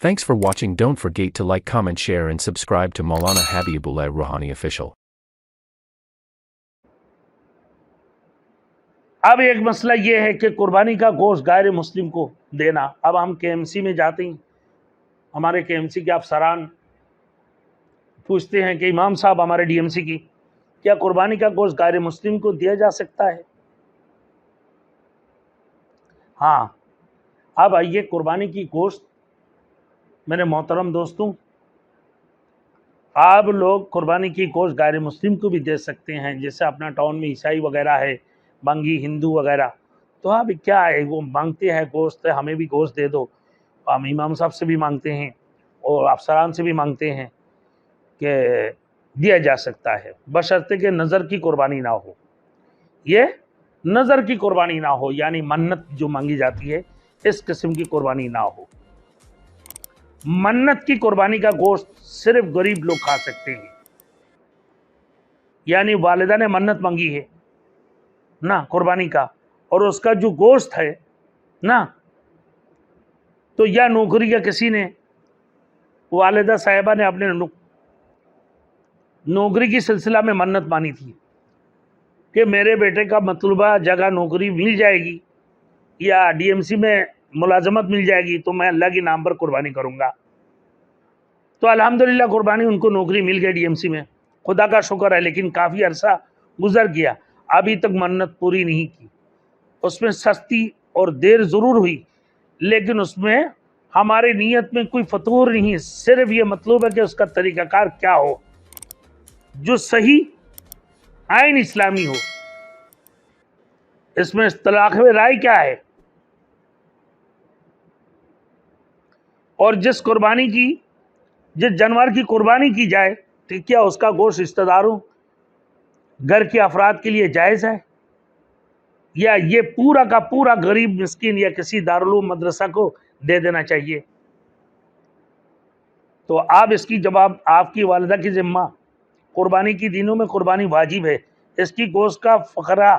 Thanks for watching. Don't forget to like, comment, share and subscribe to Maulana Habibullah Rouhani Official. अब एक मसला ये है कि कुर्बानी का गोश्त गैर मुस्लिम को देना। अब हम केएमसी में जाते हैं, हमारे केएमसी के अफसरान पूछते हैं कि इमाम साहब हमारे डीएमसी की, क्या कुर्बानी का गोश्त गैर मुस्लिम को दिया जा सकता है? हाँ, अब आइए कुर्बानी की गोश्त, मेरे मोहतरम दोस्तों, आप लोग कुर्बानी की गोश्त गैर मुस्लिम को भी दे सकते हैं। जैसे अपना टाउन में ईसाई वगैरह है, बंगी हिंदू वगैरह, तो अब क्या है, वो मांगते हैं गोश्त, हमें भी गोश्त दे दो। हम इमाम साहब से भी मांगते हैं और अफसरान से भी मांगते हैं कि दिया जा सकता है, बशर्ते कि नज़र की कुर्बानी ना हो। ये नज़र की कुर्बानी ना हो, यानी मन्नत जो मांगी जाती है इस किस्म की कुर्बानी ना हो। मन्नत की कुर्बानी का गोश्त सिर्फ गरीब लोग खा सकते हैं, यानी वालिदा ने मन्नत मांगी है ना कुर्बानी का, और उसका जो गोश्त है ना, तो या नौकरी या किसी ने, वालिदा साहिबा ने अपने नौकरी की सिलसिला में मन्नत मानी थी कि मेरे बेटे का मतलूबा जगह नौकरी मिल जाएगी या डीएमसी में मुलाजमत मिल जाएगी तो मैं अल्लाह के नाम पर कुर्बानी करूंगा। तो अल्हम्दुलिल्लाह कुर्बानी उनको नौकरी मिल गई डीएमसी में, खुदा का शुक्र है। लेकिन काफ़ी अरसा गुजर गया, अभी तक मन्नत पूरी नहीं की। उसमें सस्ती और देर ज़रूर हुई, लेकिन उसमें हमारी नीयत में कोई फतूर नहीं, सिर्फ ये मतलब है कि उसका तरीक़ाकार क्या हो, जो सही आइन इस्लामी हो। इसमें इख्तिलाफ राय क्या है, और जिस जानवर की कुर्बानी की जाए तो क्या उसका गोश्त रिश्तेदारों, घर के अफराद के लिए जायज़ है, या ये पूरा का पूरा गरीब मिस्किन या किसी दारुल मदरसा को दे देना चाहिए? तो आप इसकी जवाब, आपकी वालिदा की जिम्मा, कुर्बानी की दिनों में कुर्बानी वाजिब है, इसकी गोश्त का फ़करा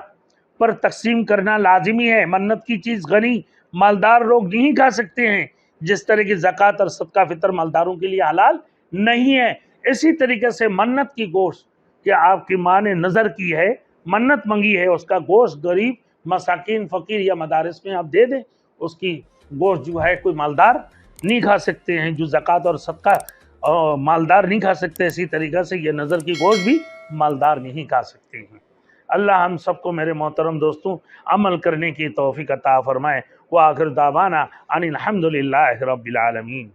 पर तकसीम करना लाजिमी है। मन्नत की चीज़ गनी मालदार लोग नहीं खा सकते हैं, जिस तरह की ज़कात और सदका फितर मालदारों के लिए हलाल नहीं है। इसी तरीके से मन्नत की गोश्त, क्या आपकी माँ ने नज़र की है, मन्नत मंगी है, उसका गोश्त गरीब मसाकिन फ़कीर या मदारिस में आप दे दें, उसकी गोश्त जो है कोई मालदार नहीं खा सकते हैं, जो ज़कात और सदका मालदार नहीं खा सकते, इसी तरीक़े से ये नज़र की गोश्त भी मालदार नहीं खा सकते हैं। अल्लाह हम सबको, मेरे मोहतरम दोस्तों, अमल करने की तौफीक अता फरमाए। व आखिर दावाना अनिल हम्दुलिल्लाहि रब्बिल आलमीन।